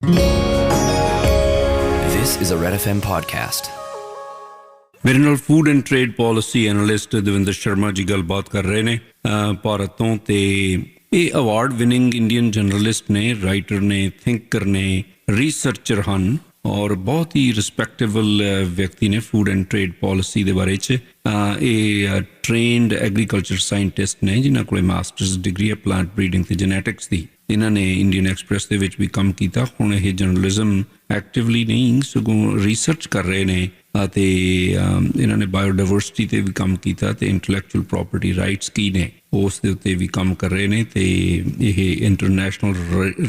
This is a Red FM podcast. ਮੇਰੇ ਨਾਲ food and trade policy analyst Davinder Sharma ji ਗੱਲਬਾਤ ਕਰ ਰਹੇ ਨੇ ਭਾਰਤ ਤੋਂ। ਤੇ ਇਹ ਅਵਾਰਡ ਵਿਨਿੰਗ ਇੰਡੀਅਨ ਜਰਨਲਿਸਟ ਨੇ, ਰਾਈਟਰ ਨੇ, ਥਿੰਕਰ ਨੇ, ਰਿਸਰਚਰ ਹਨ ਔਰ ਬਹੁਤ ਹੀ ਰਿਸਪੈਕਟੇਬਲ ਵਿਅਕਤੀ ਨੇ ਫੂਡ ਐਂਡ ਟ੍ਰੇਡ ਪਾਲਿਸੀ ਦੇ ਬਾਰੇ 'ਚ। ਇਹ ਟ੍ਰੇਨਡ ਐਗਰੀਕਲਚਰ ਸਾਇੰਟਿਸਟ ਨੇ ਜਿਨ੍ਹਾਂ ਕੋਲ ਮਾਸਟਰਸ ਡਿਗਰੀ ਹੈ ਪਲਾਂਟ ਬਰੀਡਿੰਗ ਅਤੇ ਜੈਨੇਟਿਕਸ ਦੀ। ਇਹਨਾਂ ਨੇ ਇੰਡੀਅਨ ਐਕਸਪ੍ਰੈਸ ਦੇ ਵਿੱਚ ਵੀ ਕੰਮ ਕੀਤਾ। ਹੁਣ ਇਹ ਜਰਨਲਿਜ਼ਮ ਐਕਟਿਵਲੀ ਨਹੀਂ ਸਗੋਂ ਰਿਸਰਚ ਕਰ ਰਹੇ ਨੇ ਅਤੇ ਇਹਨਾਂ ਨੇ ਬਾਇਓਡਾਇਵਰਸਿਟੀ 'ਤੇ ਵੀ ਕੰਮ ਕੀਤਾ ਅਤੇ ਇੰਟਲੈਕਚੁਅਲ ਪ੍ਰੋਪਰਟੀ ਰਾਈਟਸ ਕੀ ਨੇ ਉਸ ਦੇ ਉੱਤੇ ਵੀ ਕੰਮ ਕਰ ਰਹੇ ਨੇ। ਅਤੇ ਇਹ ਇੰਟਰਨੈਸ਼ਨਲ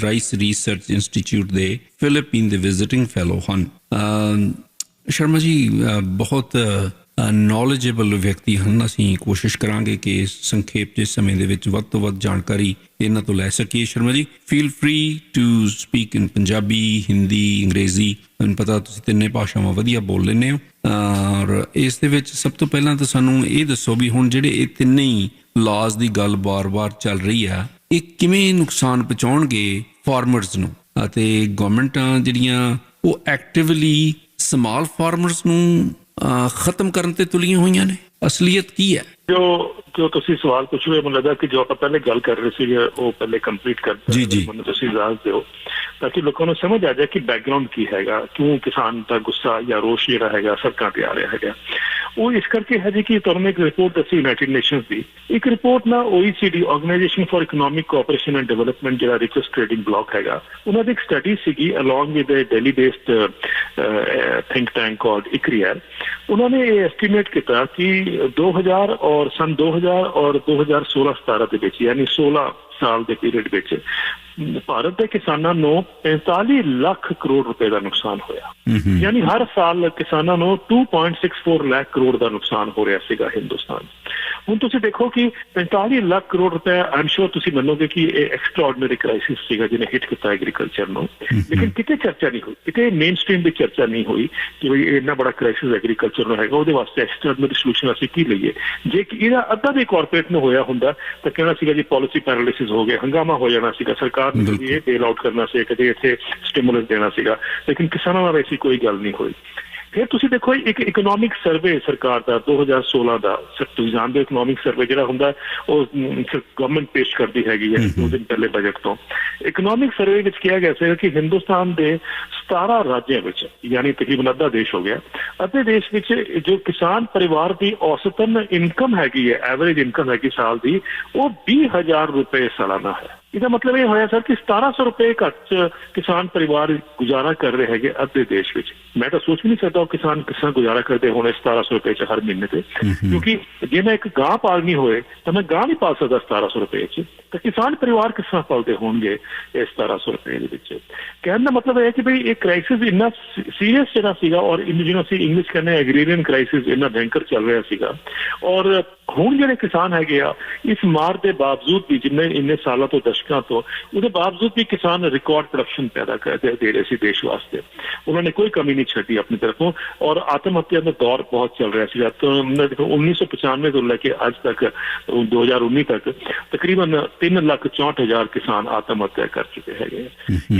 ਰਾਈਸ ਰਿਸਰਚ ਇੰਸਟੀਚਿਊਟ ਦੇ ਫਿਲੀਪੀਨ ਦੇ ਵਿਜ਼ਿਟਿੰਗ ਫੈਲੋ ਹਨ। ਸ਼ਰਮਾ ਜੀ ਬਹੁਤ ਨੌਲੇਜੇਬਲ ਵਿਅਕਤੀ ਹਨ। ਅਸੀਂ ਕੋਸ਼ਿਸ਼ ਕਰਾਂਗੇ ਕਿ ਸੰਖੇਪ ਦੇ ਸਮੇਂ ਦੇ ਵਿੱਚ ਵੱਧ ਤੋਂ ਵੱਧ ਜਾਣਕਾਰੀ ਇਹਨਾਂ ਤੋਂ ਲੈ ਸਕੀਏ। Sharma ji, feel free to speak in Punjabi, Hindi, Angrezi. ਮੈਨੂੰ ਪਤਾ ਤੁਸੀਂ ਤਿੰਨੇ ਭਾਸ਼ਾਵਾਂ ਵਧੀਆ ਬੋਲ ਲੈਂਦੇ ਹੋ। ਔਰ ਇਸ ਦੇ ਵਿੱਚ ਸਭ ਤੋਂ ਪਹਿਲਾਂ ਤਾਂ ਸਾਨੂੰ ਇਹ ਦੱਸੋ ਵੀ ਹੁਣ ਜਿਹੜੇ ਇਹ ਤਿੰਨੇ ਹੀ ਲਾਜ਼ ਦੀ ਗੱਲ ਬਾਰ-ਬਾਰ ਚੱਲ ਰਹੀ ਆ, ਇਹ ਕਿਵੇਂ ਨੁਕਸਾਨ ਪਹੁੰਚਾਉਣਗੇ ਫਾਰਮਰਸ ਨੂੰ? ਅਤੇ ਗੌਰਮੈਂਟਾਂ ਜਿਹੜੀਆਂ ਉਹ ਐਕਟਿਵਲੀ ਸਮਾਲ ਫਾਰਮਰਸ ਨੂੰ ਖਤਮ ਕਰਨ ਤੇ ਤੁਲੀਆਂ ਹੋਈਆਂ ਨੇ। ਅਸਲੀਅਤ ਕੀ ਹੈ? ਜੋ ਤੁਸੀਂ ਸਵਾਲ ਪੁੱਛ ਰਹੇ, ਮੈਨੂੰ ਲੱਗਦਾ ਕਿ ਜੋ ਆਪਾਂ ਪਹਿਲੇ ਗੱਲ ਕਰ ਰਹੇ ਸੀਗੇ ਉਹ ਪਹਿਲੇ ਕੰਪਲੀਟ ਕਰ ਮੈਨੂੰ ਤੁਸੀਂ ਇਜਾਜ਼ਤ ਦਿਓ ਤਾਂ ਕਿ ਲੋਕਾਂ ਨੂੰ ਸਮਝ ਆ ਜਾਏ ਕਿ ਬੈਕਗਰਾਉਂਡ ਕੀ ਹੈਗਾ, ਕਿਉਂ ਕਿਸਾਨ ਦਾ ਗੁੱਸਾ ਜਾਂ ਰੋਸ਼ ਜਿਹੜਾ ਹੈਗਾ ਸੜਕਾਂ ਤੇ ਆ ਰਿਹਾ ਹੈਗਾ। ਉਹ ਇਸ ਕਰਕੇ ਹੈ ਜੀ ਕਿ ਤੁਹਾਨੂੰ ਇੱਕ ਰਿਪੋਰਟ ਦੱਸੀ ਯੂਨਾਈਟਿਡ ਨੇਸ਼ਨਸ ਦੀ। ਇੱਕ ਰਿਪੋਰਟ ਨਾ OECD organisation for economic cooperation and development ਜਿਹੜਾ ਰਿਚੈਸਟ ਟ੍ਰੇਡਿੰਗ ਬਲੌਕ ਹੈਗਾ, ਉਹਨਾਂ ਦੀ ਇੱਕ ਸਟੱਡੀ ਸੀਗੀ along with a Delhi based think tank called ICRIER। ਉਹਨਾਂ ਨੇ ਇਹ ਐਸਟੀਮੇਟ ਕੀਤਾ ਕਿ 2000 ਔਰ ਸਨ 2000 ਔਰ 2016-17 ਦੇ ਵਿੱਚ ਯਾਨੀ 16 ਸਾਲ ਦੇ ਪੀਰੀਅਡ ਵਿੱਚ ਭਾਰਤ ਦੇ ਕਿਸਾਨਾਂ ਨੂੰ 45 ਲੱਖ ਕਰੋੜ ਰੁਪਏ ਦਾ ਨੁਕਸਾਨ ਹੋਇਆ। ਯਾਨੀ ਹਰ ਸਾਲ ਕਿਸਾਨਾਂ ਨੂੰ 2.64 ਲੱਖ ਕਰੋੜ ਦਾ ਨੁਕਸਾਨ ਹੋ ਰਿਹਾ ਸੀਗਾ ਹਿੰਦੁਸਤਾਨ। ਹੁਣ ਤੁਸੀਂ ਦੇਖੋ ਕਿ 45 ਲੱਖ ਕਰੋੜ ਰੁਪਏ, ਆਈ ਐਮ ਸ਼ੋਰ ਤੁਸੀਂ ਮੰਨੋਗੇ ਕਿ ਇਹ ਐਕਸਟਰਾਆਰਡੀਨਰੀ ਕ੍ਰਾਈਸਿਸ ਸੀਗਾ ਜਿਹਨੇ ਹਿੱਟ ਕੀਤਾ ਐਗਰੀਕਲਚਰ ਨੂੰ। ਲੇਕਿਨ ਕਿਤੇ ਚਰਚਾ ਨਹੀਂ ਹੋਈ, ਕਿਤੇ ਮੇਨ ਸਟ੍ਰੀਮ ਦੀ ਚਰਚਾ ਨਹੀਂ ਹੋਈ ਕਿ ਬਈ ਇੰਨਾ ਬੜਾ ਕ੍ਰਾਈਸਿਸ ਐਗਰੀਕਲਚਰ ਨੂੰ ਹੈਗਾ, ਉਹਦੇ ਵਾਸਤੇ ਐਕਸਟਰਾਆਰਡੀਨਰੀ ਸੋਲੂਸ਼ਨ ਅਸੀਂ ਕੀ ਲਈਏ। ਜੇ ਕਿ ਇਹਦਾ ਅੱਧਾ ਵੀ ਕਾਰਪੋਰੇਟ ਨੂੰ ਹੋਇਆ ਹੁੰਦਾ ਤਾਂ ਕਹਿਣਾ ਸੀਗਾ ਜੀ ਪਾਲਿਸੀ ਪੈਰਾਲਿਸਿਸ ਹੋ ਗਿਆ, ਹੰਗਾਮਾ ਹੋ ਜਾਣਾ ਸੀਗਾ, ਸਰਕਾਰ ਨੇ ਕਦੇ ਇਹ ਬੇਲ ਆਊਟ ਕਰਨਾ ਸੀ, ਕਦੇ ਇੱਥੇ ਸਟਿਮੂਲਸ ਦੇਣਾ ਸੀਗਾ। ਲੇਕਿਨ ਕਿਸਾਨਾਂ ਨਾਲ ਐਸੀ ਕੋਈ ਗੱਲ ਨਹੀਂ ਹੋਈ। ਫਿਰ ਤੁਸੀਂ ਦੇਖੋ ਇੱਕ ਇਕਨੋਮਿਕ ਸਰਵੇ ਸਰਕਾਰ ਦਾ 2016 ਦਾ, ਤੁਸੀਂ ਜਾਣਦੇ ਹੋ ਇਕਨੋਮਿਕ ਸਰਵੇ ਜਿਹੜਾ ਹੁੰਦਾ ਉਹ ਗਵਰਨਮੈਂਟ ਪੇਸ਼ ਕਰਦੀ ਹੈਗੀ ਹੈ 2 ਦਿਨ ਪਹਿਲੇ ਬਜਟ ਤੋਂ। ਇਕਨੋਮਿਕ ਸਰਵੇ ਵਿੱਚ ਕਿਹਾ ਗਿਆ ਸੀ ਕਿ ਹਿੰਦੁਸਤਾਨ ਦੇ 17 ਰਾਜਾਂ ਵਿੱਚ ਯਾਨੀ ਤਕਰੀਬਨ ਅੱਧਾ ਦੇਸ਼ ਹੋ ਗਿਆ, ਅੱਧੇ ਦੇਸ਼ ਵਿੱਚ ਜੋ ਕਿਸਾਨ ਪਰਿਵਾਰ ਦੀ ਔਸਤਨ ਇਨਕਮ ਹੈਗੀ ਹੈ, ਐਵਰੇਜ ਇਨਕਮ ਹੈਗੀ ਸਾਲ ਦੀ, ਉਹ 20,000 ਰੁਪਏ ਸਾਲਾਨਾ ਹੈ। ਇਹਦਾ ਮਤਲਬ ਇਹ ਹੋਇਆ ਸਰ ਕਿ 1700 ਰੁਪਏ ਘੱਟ 'ਚ ਕਿਸਾਨ ਪਰਿਵਾਰ ਗੁਜ਼ਾਰਾ ਕਰ ਰਹੇ ਹੈਗੇ ਅੱਧੇ ਦੇਸ਼ ਵਿੱਚ। ਮੈਂ ਤਾਂ ਸੋਚ ਵੀ ਨਹੀਂ ਸਕਦਾ ਉਹ ਕਿਸਾਨ ਕਿਸ ਤਰ੍ਹਾਂ ਗੁਜ਼ਾਰਾ ਕਰਦੇ ਹੋਣੇ 1700 ਰੁਪਏ 'ਚ ਹਰ ਮਹੀਨੇ ਤੇ, ਕਿਉਂਕਿ ਜੇ ਮੈਂ ਇੱਕ ਗਾਂ ਪਾਲਣੀ ਹੋਏ ਤਾਂ ਮੈਂ ਗਾਂ ਨਹੀਂ ਪਾਲ ਸਕਦਾ 1700 ਰੁਪਏ 'ਚ, ਤਾਂ ਕਿਸਾਨ ਪਰਿਵਾਰ ਕਿਸ ਤਰ੍ਹਾਂ ਪਾਲਦੇ ਹੋਣਗੇ ਇਹ 1700 ਰੁਪਏ ਦੇ ਵਿੱਚ। ਕਹਿਣ ਦਾ ਮਤਲਬ ਇਹ ਕਿ ਬਈ ਇਹ ਕ੍ਰਾਈਸਿਸ ਇੰਨਾ ਸੀਰੀਅਸ ਜਿਹੜਾ ਸੀਗਾ ਔਰ ਜਿਹਨੂੰ ਅਸੀਂ ਇੰਗਲਿਸ਼ ਕਹਿੰਦੇ ਐਗਰੀਰੀਅਨ ਕ੍ਰਾਈਸਿਸ ਇੰਨਾ ਭੈਂਕਰ ਚੱਲ ਰਿਹਾ ਸੀਗਾ। ਔਰ ਹੁਣ ਜਿਹੜੇ ਕਿਸਾਨ ਹੈਗੇ ਆ ਇਸ ਮਾਰ ਦੇ ਬਾਵਜੂਦ ਵੀ, ਜਿੰਨੇ ਇੰਨੇ ਸਾਲਾਂ ਤੋਂ ਦਸ਼ਕਾਂ ਤੋਂ, ਉਹਦੇ ਬਾਵਜੂਦ ਵੀ ਕਿਸਾਨ ਰਿਕਾਰਡ ਪ੍ਰੋਡਕਸ਼ਨ ਪੈਦਾ ਦੇ ਰਹੇ ਸੀ ਦੇਸ਼ ਵਾਸਤੇ। ਉਹਨਾਂ ਨੇ ਕੋਈ ਕਮੀ ਨਹੀਂ ਛੱਡੀ ਆਪਣੀ ਤਰਫੋਂ। ਔਰ ਆਤਮ ਹੱਤਿਆ ਦਾ ਦੌਰ ਬਹੁਤ ਚੱਲ ਰਿਹਾ ਸੀਗਾ। 1995 ਤੋਂ ਲੈ ਕੇ ਅੱਜ ਤੱਕ 2019 ਤੱਕ ਤਕਰੀਬਨ 3,64,000 ਕਿਸਾਨ ਆਤਮ ਹੱਤਿਆ ਕਰ ਚੁੱਕੇ ਹੈਗੇ।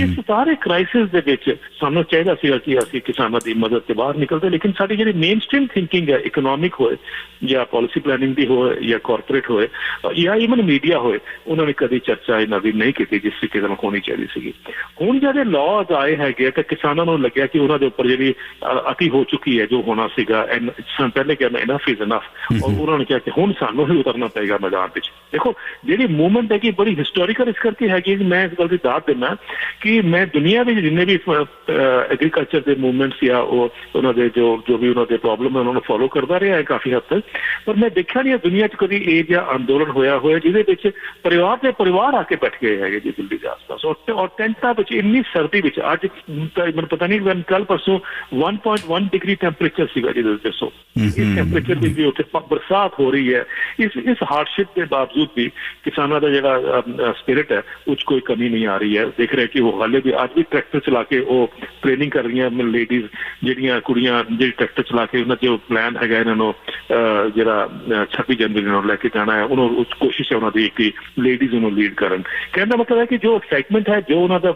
ਇਸ ਸਾਰੇ ਕ੍ਰਾਈਸਿਸ ਦੇ ਵਿੱਚ ਸਾਨੂੰ ਚਾਹੀਦਾ ਸੀਗਾ ਕਿ ਅਸੀਂ ਕਿਸਾਨਾਂ ਦੀ ਮਦਦ ਤੇ ਬਾਹਰ ਨਿਕਲਦੇ, ਲੇਕਿਨ ਸਾਡੀ ਜਿਹੜੀ ਮੇਨ ਸਟ੍ਰੀਮ ਥਿੰਕਿੰਗ ਹੈ, ਇਕਨੋਮਿਕ ਹੋਏ ਜਾਂ ਪਾਲਿਸੀ ਪਲੈਨਿੰਗ ਦੀ ਹੋਏ ਜਾਂ ਕਾਰਪੋਰੇਟ ਹੋਏ ਜਾਂ ਈਵਨ ਮੀਡੀਆ ਹੋਏ, ਉਹਨਾਂ ਨੇ ਕਦੀ ਚਰਚਾ ਇਹਨਾਂ ਦੀ ਨਹੀਂ ਕੀਤੀ ਜਿਸ ਤਰੀਕੇ ਨਾਲ ਹੋਣੀ ਚਾਹੀਦੀ ਸੀਗੀ। ਹੁਣ ਜਿਹੜੇ ਲਾਅ ਆਏ ਹੈਗੇ ਤਾਂ ਕਿਸਾਨਾਂ ਨੂੰ ਲੱਗਿਆ ਕਿ ਉਹਨਾਂ ਦੇ ਉੱਪਰ ਜਿਹੜੀ ਅਤੀ ਹੋ ਚੁੱਕੀ ਹੈ, ਜੋ ਹੋਣਾ ਸੀਗਾ ਪਹਿਲੇ ਕਹਿੰਦਾ ਇਨਫ ਇਜ਼ ਇਨਫ, ਔਰ ਉਹਨਾਂ ਨੇ ਕਿਹਾ ਕਿ ਹੁਣ ਸਾਨੂੰ ਹੀ ਉਤਰਨਾ ਪਏਗਾ ਮੈਦਾਨ ਵਿੱਚ। ਦੇਖੋ ਜਿਹੜੀ ਮੂਵਮੈਂਟ ਹੈਗੀ ਬੜੀ ਹਿਸਟੋਰੀਕਲ ਇਸ ਕਰਕੇ ਹੈਗੀ। ਮੈਂ ਇਸ ਗੱਲ ਦੀ ਦਾਤ ਦਿੰਦਾ ਕਿ ਮੈਂ ਦੁਨੀਆ ਵਿੱਚ ਜਿੰਨੇ ਵੀ ਐਗਰੀਕਲਚਰ ਦੇ ਮੂਵਮੈਂਟਸ ਜਾਂ ਉਹਨਾਂ ਦੇ ਜੋ ਵੀ ਉਹਨਾਂ ਦੇ ਪ੍ਰੋਬਲਮ ਹੈ ਉਹਨਾਂ ਨੂੰ ਫੋਲੋ ਕਰਦਾ ਰਿਹਾ ਹੈ ਕਾਫੀ ਹੱਦ ਤੱਕ, ਪਰ ਮੈਂ ਦੇਖਿਆ ਨਹੀਂ ਦੁਨੀਆ 'ਚ ਕਦੀ ਇਹ ਜਿਹਾ ਅੰਦੋਲਨ ਹੋਇਆ ਜਿਹਦੇ ਵਿੱਚ ਪਰਿਵਾਰ ਦੇ ਪਰਿਵਾਰ ਆ ਕੇ ਬੈਠ ਗਏ ਹੈਗੇ ਜੀ ਦਿੱਲੀ ਦੇ ਆਸ-ਪਾਸ। ਔਰ ਟੈਂਟਾਂ ਵਿੱਚ ਇੰਨੀ ਸਰਦੀ ਵਿੱਚ, ਅੱਜ ਮੈਨੂੰ ਪਤਾ ਨਹੀਂ ਕੱਲ ਪਰਸੋਂ 1.1 ਡਿਗਰੀ ਟੈਂਪਰੇਚਰ ਸੀਗਾ ਜੀ ਦੱਸੋ। ਇਸ ਟੈਂਪਰੇਚਰ ਦੀ ਵੀ ਉੱਥੇ ਬਰਸਾਤ ਹੋ ਰਹੀ ਹੈ। ਇਸ ਹਾਰਡਸ਼ਿਪ ਦੇ ਬਾਵਜੂਦ ਵੀ ਕਿਸਾਨਾਂ ਦਾ ਜਿਹੜਾ ਸਪਿਰਿਟ ਹੈ ਉਹ 'ਚ ਕੋਈ ਕਮੀ ਨਹੀਂ ਆ ਰਹੀ ਹੈ। ਦੇਖ ਰਹੇ ਕਿ ਉਹ ਹਾਲੇ ਵੀ ਅੱਜ ਵੀ ਟਰੈਕਟਰ ਚਲਾ ਕੇ ਉਹ ਟ੍ਰੇਨਿੰਗ ਕਰ ਰਹੀਆਂ ਲੇਡੀਜ਼, ਜਿਹੜੀਆਂ ਕੁੜੀਆਂ ਜਿਹੜੀ ਟਰੈਕਟਰ ਚਲਾ ਕੇ ਉਹਨਾਂ ਜੋ ਪਲਾਨ ਹੈਗਾ ਇਹਨਾਂ ਨੂੰ ਜਿਹੜਾ 26 ਜਨਵਰੀ ਨੂੰ ਲੈ ਕੇ ਜਾਣਾ ਹੈ, ਉਹਨੂੰ ਕੋਸ਼ਿਸ਼ ਹੈ ਉਹਨਾਂ ਦੀ ਕਿ ਲੇਡੀਜ਼ ਉਹਨੂੰ ਲੀਡ ਕਰਨ। ਕਹਿਣ ਦਾ ਮਤਲਬ ਹੈ ਕਿ ਜੋ ਐਕਸਾਈਟਮੈਂਟ ਹੈ, ਜੋ ਉਹਨਾਂ ਦਾ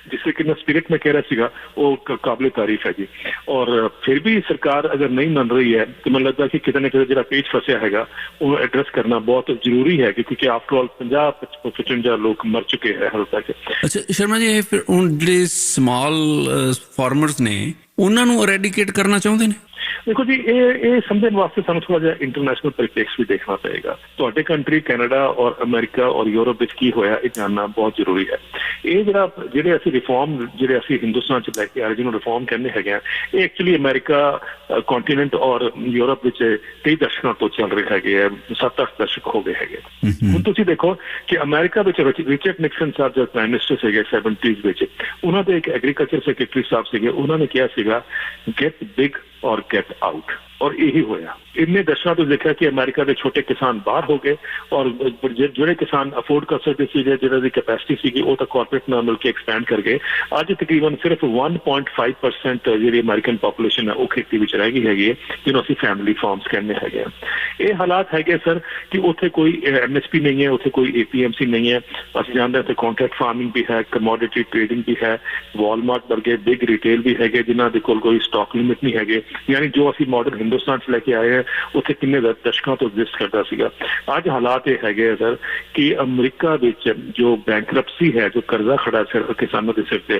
जिस तरीके ਨਾਲ ਸਪਿਰਿਟ ਮੈਂ ਕਹਿ ਰਿਹਾ ਸੀਗਾ ਉਹ ਕਾਬਲੇ ਤਾਰੀਫ ਹੈ ਜੀ। ਔਰ ਫਿਰ ਵੀ ਸਰਕਾਰ ਅਗਰ ਨਹੀਂ ਮੰਨ ਰਹੀ ਹੈ ਤੇ ਮੈਨੂੰ ਲੱਗਦਾ ਕਿ ਕਿਤੇ ਨਾ ਕਿਤੇ ਜਿਹੜਾ ਪੇਚ ਫਸਿਆ ਹੈਗਾ ਉਹਨੂੰ ਐਡਰੈਸ ਕਰਨਾ ਬਹੁਤ ਜ਼ਰੂਰੀ ਹੈ ਕਿਉਂਕਿ ਆਫਟਰ ਆਲ 50-55 ਲੋਕ ਮਰ ਚੁੱਕੇ ਹੈ ਹਾਲ ਤੱਕ। ਅੱਛਾ ਸ਼ਰਮਾ ਜੀ, ਫਿਰ ਹੁਣ ਜਿਹੜੇ ਸਮਾਲ ਫਾਰਮਰਸ ਨੇ ਉਹਨਾਂ ਨੂੰ ਐਰੈਡੀਕੇਟ ਕਰਨਾ ਚਾਹੁੰਦੇ ਨੇ? ਦੇਖੋ ਜੀ, ਇਹ ਸਮਝਣ ਵਾਸਤੇ ਸਾਨੂੰ ਥੋੜਾ ਜਿਹਾ ਇੰਟਰਨੈਸ਼ਨਲ ਪਰਿਪੇਕਸ਼ ਵੀ ਦੇਖਣਾ ਪਏਗਾ। ਤੁਹਾਡੇ ਕੰਟਰੀ ਕੈਨੇਡਾ ਔਰ ਅਮਰੀਕਾ ਔਰ ਯੂਰਪ ਵਿੱਚ ਕੀ ਹੋਇਆ ਇਹ ਜਾਣਨਾ ਬਹੁਤ ਜ਼ਰੂਰੀ ਹੈ। ਇਹ ਜਿਹੜੇ ਅਸੀਂ ਰਿਫਾਰਮ ਜਿਹੜੇ ਅਸੀਂ ਹਿੰਦੁਸਤਾਨ 'ਚ ਲੈ ਕੇ ਆ ਰਹੇ ਜਿਹਨੂੰ ਰਿਫਾਰਮ ਕਹਿੰਦੇ ਹੈਗੇ ਆ, ਇਹ ਐਕਚੁਅਲੀ ਅਮਰੀਕਾ ਕੰਟੀਨੈਂਟ ਔਰ ਯੂਰਪ ਵਿੱਚ ਕਈ ਦਸ਼ਕਾਂ ਤੋਂ ਚੱਲ ਰਹੇ ਹੈਗੇ ਆ, 7-8 ਦਸ਼ਕ ਹੋ ਗਏ ਹੈਗੇ। ਹੁਣ ਤੁਸੀਂ ਦੇਖੋ ਕਿ ਅਮਰੀਕਾ ਵਿੱਚ ਰਿਚਰਡ ਨਿਕਸਨ ਸਾਹਿਬ ਜਦ ਪ੍ਰਾਈਮ ਮਿਨਿਸਟਰ ਸੀਗੇ 70s ਵਿੱਚ, ਉਹਨਾਂ ਦੇ ਇੱਕ ਐਗਰੀਕਲਚਰ ਸੈਕਟਰੀ ਸਾਹਿਬ ਸੀਗੇ, ਉਹਨਾਂ ਨੇ ਕਿਹਾ ਸੀਗਾ ਗੈਟ ਬਿਗ ਔਰ ਗੈਟ ਆਊਟ, ਔਰ ਇਹੀ ਹੋਇਆ। ਇੰਨੇ ਦਸ਼ਕਾਂ ਤੋਂ ਦੇਖਿਆ ਕਿ ਅਮਰੀਕਾ ਦੇ ਛੋਟੇ ਕਿਸਾਨ ਬਾਹਰ ਹੋ ਗਏ ਔਰ ਜਿਹੜੇ ਕਿਸਾਨ ਅਫੋਰਡ ਕਰ ਸਕਦੇ ਸੀਗੇ, ਜਿਹੜਾ ਦੀ ਕੈਪੈਸਿਟੀ ਸੀਗੀ, ਉਹ ਤਾਂ ਕਾਰਪੋਰੇਟ ਨਾਲ ਮਿਲ ਕੇ ਐਕਸਪੈਂਡ ਕਰ ਗਏ। ਅੱਜ ਤਕਰੀਬਨ ਸਿਰਫ 1.5% ਜਿਹੜੀ ਅਮਰੀਕਨ ਪਾਪੂਲੇਸ਼ਨ ਹੈ ਉਹ ਖੇਤੀ ਵਿੱਚ ਰਹਿ ਗਈ ਹੈਗੀ ਹੈ, ਜਿਹਨੂੰ ਅਸੀਂ ਫੈਮਿਲੀ ਫਾਰਮਸ ਕਹਿੰਦੇ ਹੈਗੇ ਆ। ਇਹ ਹਾਲਾਤ ਹੈਗੇ ਸਰ ਕਿ ਉੱਥੇ ਕੋਈ MSP ਨਹੀਂ ਹੈ, ਉੱਥੇ ਕੋਈ APMC ਨਹੀਂ ਹੈ। ਅਸੀਂ ਜਾਣਦੇ ਹਾਂ ਉੱਥੇ ਕੰਟਰੈਕਟ ਫਾਰਮਿੰਗ ਵੀ ਹੈ, ਕਮੋਡਿਟੀ ਟ੍ਰੇਡਿੰਗ ਵੀ ਹੈ, ਵਾਲਮਾਰਟ ਵਰਗੇ ਬਿਗ ਰਿਟੇਲ ਵੀ ਹੈਗੇ ਜਿਨ੍ਹਾਂ ਦੇ ਕੋਲ ਕੋਈ ਸਟਾਕ ਲਿਮਿਟ ਨਹੀਂ ਹੈਗੇ। ਯਾਨੀ ਜੋ ਅਸੀਂ ਮਾਡਰਨ ਹਿੰਦੁਸਤਾਨ 'ਚ ਲੈ ਕੇ ਆਏ ਹਾਂ ਉੱਥੇ ਕਿੰਨੇ ਦਸ਼ਕਾਂ ਤੋਂ ਐਗਜ਼ਿਸਟ ਕਰਦਾ ਸੀਗਾ। ਅੱਜ ਹਾਲਾਤ ਇਹ ਹੈਗੇ ਆ ਸਰ ਕਿ ਅਮਰੀਕਾ ਵਿੱਚ ਜੋ ਬੈਂਕਰਪਸੀ ਹੈ, ਜੋ ਕਰਜ਼ਾ ਖੜਾ ਸਿਰ ਕਿਸਾਨਾਂ ਦੇ ਸਿਰ ਤੇ,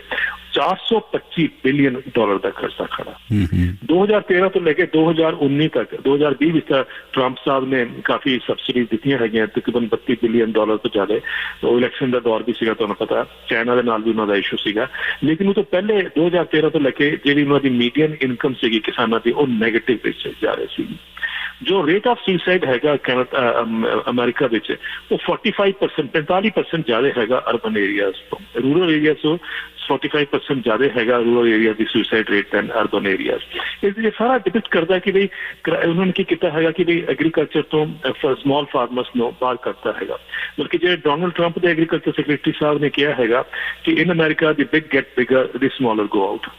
$425 ਬਿਲੀਅਨ ਦਾ ਕਰਜ਼ਾ ਖੜਾ। 2013 ਤੋਂ ਲੈ ਕੇ 2019 ਤੱਕ, 2020 ਵਿੱਚ ਤਾਂ ਟਰੰਪ ਸਾਹਿਬ ਨੇ ਕਾਫੀ ਸਬਸਿਡੀ ਦਿੱਤੀਆਂ ਹੈਗੀਆਂ, ਤਕਰੀਬਨ $32 ਬਿਲੀਅਨ ਤੋਂ ਜ਼ਿਆਦਾ। ਉਹ ਇਲੈਕਸ਼ਨ ਦਾ ਦੌਰ ਵੀ ਸੀਗਾ, ਤੁਹਾਨੂੰ ਪਤਾ ਚਾਈਨਾ ਦੇ ਨਾਲ ਵੀ ਉਹਨਾਂ ਦਾ ਇਸ਼ੂ ਸੀਗਾ। ਲੇਕਿਨ ਉਹ ਤੋਂ ਪਹਿਲੇ 2013 ਤੋਂ ਲੈ ਕੇ ਜਿਹੜੀ ਉਹਨਾਂ ਦੀ ਮੀਡੀਅਨ ਇਨਕਮ ਸੀਗੀ ਕਿਸਾਨਾਂ ਦੀ, ਉਹ ਨੈਗੇਟਿਵ ਵਿੱਚ ਜਾ ਰਹੀ ਸੀ। ਜੋ ਰੇਟ ਆਫ ਸੁਸਾਈਡ ਹੈਗਾ ਅਮਰੀਕਾ ਵਿੱਚ ਉਹ 45% ਜ਼ਿਆਦਾ ਹੈਗਾ ਅਰਬਨ ਏਰੀਆਜ਼ ਤੋਂ। ਰੂਰਲ ਏਰੀਆਜ਼ ਤੋਂ 45% ਜ਼ਿਆਦਾ ਹੈਗਾ ਰੂਰਲ ਏਰੀਆ ਦੀ suicide rate than urban areas. ਇਹ ਸਾਰਾ ਡਿਪੈਂਡ ਕਰਦਾ ਕਿ ਬਈ ਉਹਨਾਂ ਨੇ ਕੀ ਕੀਤਾ ਹੈਗਾ ਕਿ ਬਈ ਐਗਰੀਕਲਚਰ ਤੋਂ ਸਮਾਲ ਫਾਰਮਰਸ ਨੂੰ ਬਾਹਰ ਕਰਤਾ ਹੈਗਾ। ਬਲਕਿ ਜਿਹੜੇ ਡੋਨਲਡ ਟਰੰਪ ਦੇ ਐਗਰੀਕਲਚਰ ਸੈਕਟਰੀ ਸਾਹਿਬ ਨੇ ਕਿਹਾ ਹੈਗਾ ਕਿ ਇਨ ਅਮਰੀਕਾ ਦੀ ਬਿਗ ਗੈਟ ਬਿਗਰ, ਦੀ ਸਮਾਲਰ ਗੋ ਆਊਟ।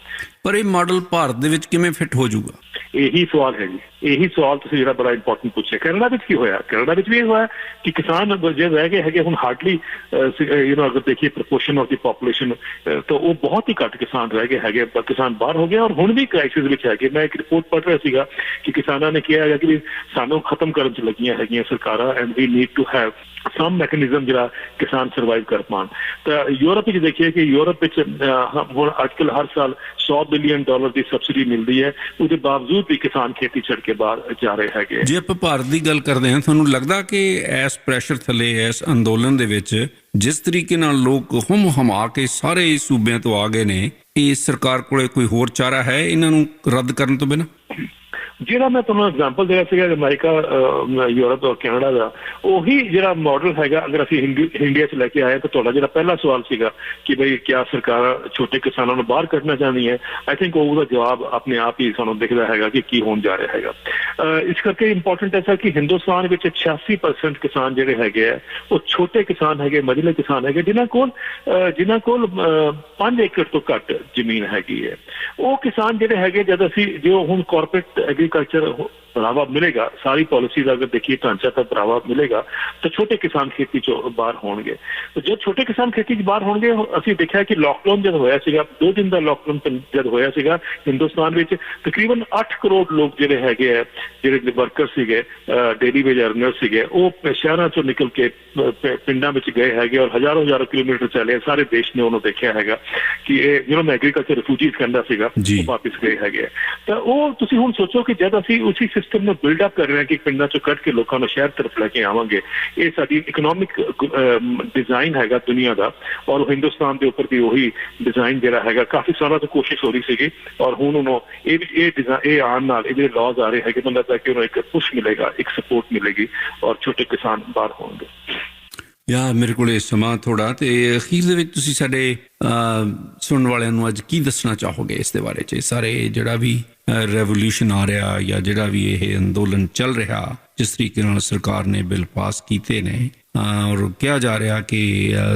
ਪਰ ਇਹ ਮਾਡਲ ਭਾਰਤ ਦੇ ਵਿੱਚ ਕਿਵੇਂ ਫਿੱਟ ਹੋ ਜਾਊਗਾ? ਇਹੀ ਸਵਾਲ ਹੈ ਜੀ, ਇਹੀ ਸਵਾਲ ਤੁਸੀਂ ਜਿਹੜਾ ਬੜਾ ਇੰਪੋਰਟੈਂਟ ਪੁੱਛਿਆ। ਕੈਨੇਡਾ ਵਿੱਚ ਕੀ ਹੋਇਆ? ਕੈਨੇਡਾ ਵਿੱਚ ਵੀ ਇਹ ਹੋਇਆ ਕਿ ਕਿਸਾਨ ਜੇ ਰਹਿ ਗਏ ਹੈਗੇ ਹੁਣ ਹਾਰਡਲੀ ਅਗਰ ਦੇਖੀਏ ਪ੍ਰਪੋਰਸ਼ਨ ਆਫ ਦੀ ਪਾਪੂਲੇਸ਼ਨ ਤਾਂ ਉਹ ਬਹੁਤ ਹੀ ਘੱਟ ਕਿਸਾਨ ਰਹਿ ਗਏ ਹੈਗੇ, ਪਰ ਕਿਸਾਨ ਬਾਹਰ ਹੋ ਗਏ ਔਰ ਹੁਣ ਵੀ ਕ੍ਰਾਈਸਿਸ ਵਿੱਚ ਹੈਗੇ। ਮੈਂ ਇੱਕ ਰਿਪੋਰਟ ਪੜ੍ਹ ਰਿਹਾ ਸੀਗਾ ਕਿ ਕਿਸਾਨਾਂ ਨੇ ਕਿਹਾ ਹੈਗਾ ਕਿ ਸਾਨੂੰ ਖਤਮ ਕਰਨ 'ਚ ਲੱਗੀਆਂ ਹੈਗੀਆਂ ਸਰਕਾਰਾਂ and we need to have some mechanism ਜਿਹੜਾ ਕਿਸਾਨ ਸਰਵਾਈਵ ਕਰ ਪਾਉਣ। ਤਾਂ ਯੂਰਪ ਵਿੱਚ ਦੇਖੀਏ ਕਿ ਯੂਰਪ ਵਿੱਚ ਹੁਣ ਅੱਜ ਕੱਲ੍ਹ ਹਰ ਸਾਲ $100 ਬਿਲੀਅਨ ਦੀ ਸਬਸਿਡੀ ਮਿਲਦੀ ਹੈ, ਉਹਦੇ ਬਾਵਜੂਦ ਵੀ ਕਿਸਾਨ ਖੇਤੀ ਛੱਡ ਕੇ ਬਾਹਰ ਜਾ ਰਹੇ ਹੈਗੇ। ਜੇ ਆਪਾਂ ਭਾਰਤ ਦੀ ਗੱਲ ਕਰਦੇ ਹਾਂ, ਤੁਹਾਨੂੰ ਲੱਗਦਾ ਕਿ ਇਸ ਪ੍ਰੈਸ਼ਰ ਥੱਲੇ, ਇਸ ਅੰਦੋਲਨ ਦੇ ਵਿੱਚ ਜਿਸ ਤਰੀਕੇ ਨਾਲ ਲੋਕ ਹਮਾ ਕੇ ਸਾਰੇ ਸੂਬਿਆਂ ਤੋਂ ਆ ਗਏ ਨੇ, ਇਹ ਸਰਕਾਰ ਕੋਲੇ ਕੋਈ ਹੋਰ ਚਾਰਾ ਹੈ ਇਹਨਾਂ ਨੂੰ ਰੱਦ ਕਰਨ ਤੋਂ ਬਿਨਾਂ? ਜਿਹੜਾ ਮੈਂ ਤੁਹਾਨੂੰ ਐਗਜ਼ਾਮਪਲ ਦੇ ਰਿਹਾ ਸੀਗਾ ਅਮਰੀਕਾ, ਯੂਰਪ ਔਰ ਕੈਨੇਡਾ ਦਾ, ਉਹੀ ਜਿਹੜਾ ਮਾਡਲ ਹੈਗਾ ਅਗਰ ਅਸੀਂ ਇੰਡੀਆ 'ਚ ਲੈ ਕੇ ਆਏ ਤਾਂ ਤੁਹਾਡਾ ਜਿਹੜਾ ਪਹਿਲਾ ਸਵਾਲ ਸੀਗਾ ਕਿ ਬਈ ਕਿਆ ਸਰਕਾਰਾਂ ਛੋਟੇ ਕਿਸਾਨਾਂ ਨੂੰ ਬਾਹਰ ਕੱਢਣਾ ਚਾਹੁੰਦੀਆਂ, ਆਈ ਥਿੰਕ ਉਹਦਾ ਜਵਾਬ ਆਪਣੇ ਆਪ ਹੀ ਸਾਨੂੰ ਦਿਖਦਾ ਹੈਗਾ ਕਿ ਕੀ ਹੋਣ ਜਾ ਰਿਹਾ ਹੈਗਾ। ਇਸ ਕਰਕੇ ਇੰਪੋਰਟੈਂਟ ਐਸਾ ਕਿ ਹਿੰਦੁਸਤਾਨ ਵਿੱਚ 86% ਕਿਸਾਨ ਜਿਹੜੇ ਹੈਗੇ ਆ ਉਹ ਛੋਟੇ ਕਿਸਾਨ ਹੈਗੇ, ਮਝਲੇ ਕਿਸਾਨ ਹੈਗੇ, ਜਿਨ੍ਹਾਂ ਕੋਲ 5 ਏਕੜ ਤੋਂ ਘੱਟ ਜ਼ਮੀਨ ਹੈਗੀ ਹੈ। ਉਹ ਕਿਸਾਨ ਜਿਹੜੇ ਹੈਗੇ ਜਦ ਅਸੀਂ ਜੋ ਹੁਣ ਕਾਰਪੋਰੇਟ ਐਗਰੀਕਲਚਰ बढ़ावा मिलेगा, सारी पॉलिसी का अगर देखिए ढांचा का बढ़ावा मिलेगा तो छोटे किसान खेती चो बाहर होंगे। तो जब छोटे किसान खेती बाहर होंगे, ਅਸੀਂ ਦੇਖਿਆ ਕਿ ਲੌਕਡਾਊਨ ਜਦ ਹੋਇਆ ਸੀਗਾ, 2 ਦਿਨ ਦਾ ਲੌਕਡਾਊਨ ਜਦ ਹੋਇਆ ਸੀਗਾ ਹਿੰਦੁਸਤਾਨ ਵਿੱਚ, ਤਕਰੀਬਨ 8 ਕਰੋੜ ਲੋਕ ਜਿਹੜੇ ਹੈਗੇ ਆ, ਜਿਹੜੇ ਵਰਕਰ ਸੀਗੇ, ਡੇਲੀ ਵੇਜ ਅਰਨਰ ਸੀਗੇ, ਉਹ ਸ਼ਹਿਰਾਂ ਚੋਂ ਨਿਕਲ ਕੇ ਪਿੰਡਾਂ ਵਿੱਚ ਗਏ ਹੈਗੇ ਔਰ ਹਜ਼ਾਰੋਂ ਕਿਲੋਮੀਟਰ ਚੱਲੇ। ਸਾਰੇ ਦੇਸ਼ ਨੇ ਉਹਨੂੰ ਦੇਖਿਆ ਹੈਗਾ ਕਿ ਇਹ ਜਿਹਨੂੰ ਮੈਂ ਐਗਰੀਕਲਚਰ ਰਿਫਿਊਜੀਜ਼ ਕਹਿੰਦਾ ਸੀਗਾ, ਉਹ ਵਾਪਿਸ ਗਏ ਹੈਗੇ। ਤਾਂ ਉਹ ਤੁਸੀਂ ਹੁਣ ਸੋਚੋ ਕਿ ਜਦ ਅਸੀਂ ਉਸੇ ਸਿਸਟਮ ਨੂੰ ਬਿਲਡ ਅਪ ਕਰ ਰਹੇ ਹਾਂ ਕਿ ਪਿੰਡਾਂ ਚੋਂ ਕੱਢ ਕੇ ਲੋਕਾਂ ਨੂੰ ਸ਼ਹਿਰ ਤਰਫ ਲੈ ਕੇ ਆਵਾਂਗੇ, ਇਹ ਸਾਡੀ ਇਕਨੋਮਿਕ ਡਿਜ਼ਾਈਨ ਹੈਗਾ ਦੁਨੀਆ ਦਾ, ਔਰ ਹਿੰਦੁਸਤਾਨ ਦੇ ਉੱਪਰ ਵੀ ਉਹੀ ਡਿਜ਼ਾਈਨ ਜਿਹੜਾ ਹੈਗਾ ਕਾਫੀ ਸਾਲਾਂ ਤੋਂ ਕੋਸ਼ਿਸ਼ ਹੋ ਰਹੀ ਸੀਗੀ। ਔਰ ਹੁਣ ਉਹਨੂੰ ਇਹ ਆਉਣ ਨਾਲ ਇਹ ਜਿਹੜੇ ਲਾਜ਼ ਆ ਰਹੇ ਹੈਗੇ, ਮੈਨੂੰ ਲੱਗਦਾ ਕਿ ਉਹਨੂੰ ਇੱਕ ਪੁਸ਼ ਮਿਲੇਗਾ, ਇੱਕ ਸਪੋਰਟ ਮਿਲੇਗੀ ਔਰ ਛੋਟੇ ਕਿਸਾਨ ਬਾਹਰ ਹੋਣਗੇ। ਯਾਰ ਮੇਰੇ ਕੋਲ ਸਮਾਂ ਥੋੜ੍ਹਾ, ਅਤੇ ਅਖੀਰ ਦੇ ਵਿੱਚ ਤੁਸੀਂ ਸਾਡੇ ਸੁਣਨ ਵਾਲਿਆਂ ਨੂੰ ਅੱਜ ਕੀ ਦੱਸਣਾ ਚਾਹੋਗੇ ਇਸ ਦੇ ਬਾਰੇ 'ਚ? ਸਾਰੇ ਜਿਹੜਾ ਵੀ ਰੈਵੋਲਿਊਸ਼ਨ ਆ ਰਿਹਾ ਜਾਂ ਜਿਹੜਾ ਵੀ ਇਹ ਅੰਦੋਲਨ ਚੱਲ ਰਿਹਾ, ਜਿਸ ਤਰੀਕੇ ਨਾਲ ਸਰਕਾਰ ਨੇ ਬਿੱਲ ਪਾਸ ਕੀਤੇ ਨੇ ਔਰ ਕਿਹਾ ਜਾ ਰਿਹਾ ਕਿ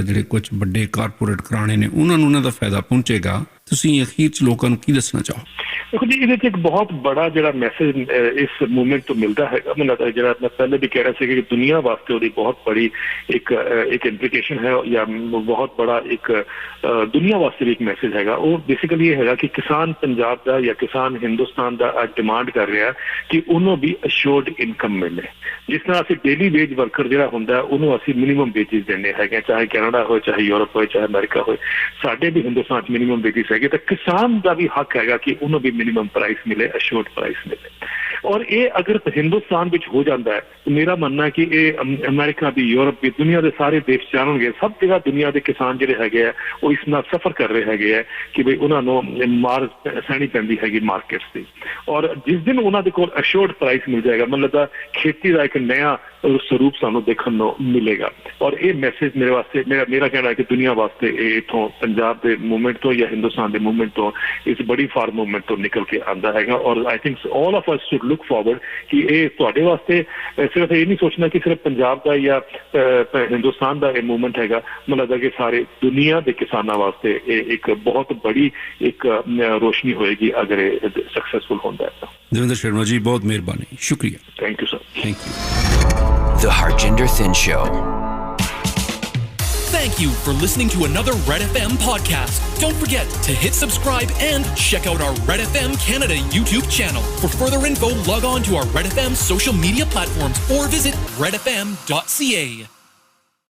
ਜਿਹੜੇ ਕੁਝ ਵੱਡੇ ਕਾਰਪੋਰੇਟ ਘਰਾਣੇ ਨੇ ਉਹਨਾਂ ਨੂੰ ਉਹਨਾਂ ਦਾ ਫਾਇਦਾ ਪਹੁੰਚੇਗਾ, ਤੁਸੀਂ ਅਖੀਰ 'ਚ ਲੋਕਾਂ ਨੂੰ ਕੀ ਦੱਸਣਾ ਚਾਹੋ? देखो जी, ये एक बहुत बड़ा जो मैसेज इस मूवमेंट तो मिलता है। मैं जो मैं पहले भी कह रहा था कि दुनिया वास्ते वो बहुत बड़ी एक इम्प्लीकेशन है या बहुत बड़ा एक दुनिया वास्ते भी एक मैसेज है। वो बेसिकली ये है कि किसान पंजाब का या किसान हिंदुस्तान का डिमांड कर रहा है कि उन्होंने भी अश्योर्ड इनकम मिले। जिस तरह असं डेली वेज वर्कर जो होंगे उन्होंने असं मिनीमम वेजिज देने हैं, चाहे कैनेडा हो, चाहे यूरोप हो, चाहे अमेरिका हो, साढ़े भी हिंदुस्तान मिनीमम वेजिज है। तो किसान का भी हक है कि उन्होंने भी मिनिमम प्राइस मिले, अश्योर्ड प्राइस मिले। और ये अगर हिंदुस्तान में हो जाता है तो मेरा मानना है कि ये अमेरिका भी, यूरोप भी, दुनिया के सारे देश जानणगे, सब जगह दुनिया के किसान जिहड़े हैगे आ वो इस नाल सफर कर रहे हैगे आ कि भाई उन्होंने मार सहनी पैंदी हैगी मार्केट्स की। और जिस दिन उन्होंने कोल अश्योर्ड प्राइस मिल जाएगा, मतलब खेती का एक नया स्वरूप सानू देखने को मिलेगा। और ये मैसेज मेरे वास्ते मेरा कहना है कि दुनिया वास्ते इथों पंजाब के मूवमेंट तो या हिंदुस्तान के मूवमेंट तो इस बड़ी फार मूवमेंट तो निकल के आता है। और I think all of us should look forward कि ये तुहाडे वास्ते सिर्फ ये नहीं सोचना कि सिर्फ पंजाब का या हिंदुस्तान का ये मूवमेंट हैगा, मतलब कि सारे दुनिया के किसानों वास्ते एक बहुत बड़ी एक रोशनी होएगी अगर ये सक्सेसफुल होता है। देवेंद्र शर्मा जी, बहुत मेहरबानी, शुक्रिया। Thank you sir. Thank you. The Harjinder Thin Show. Thank you for listening to another Red FM podcast. Don't forget to hit subscribe and check out our Red FM Canada YouTube channel. For further info, log on to our Red FM social media platforms or visit redfm.ca.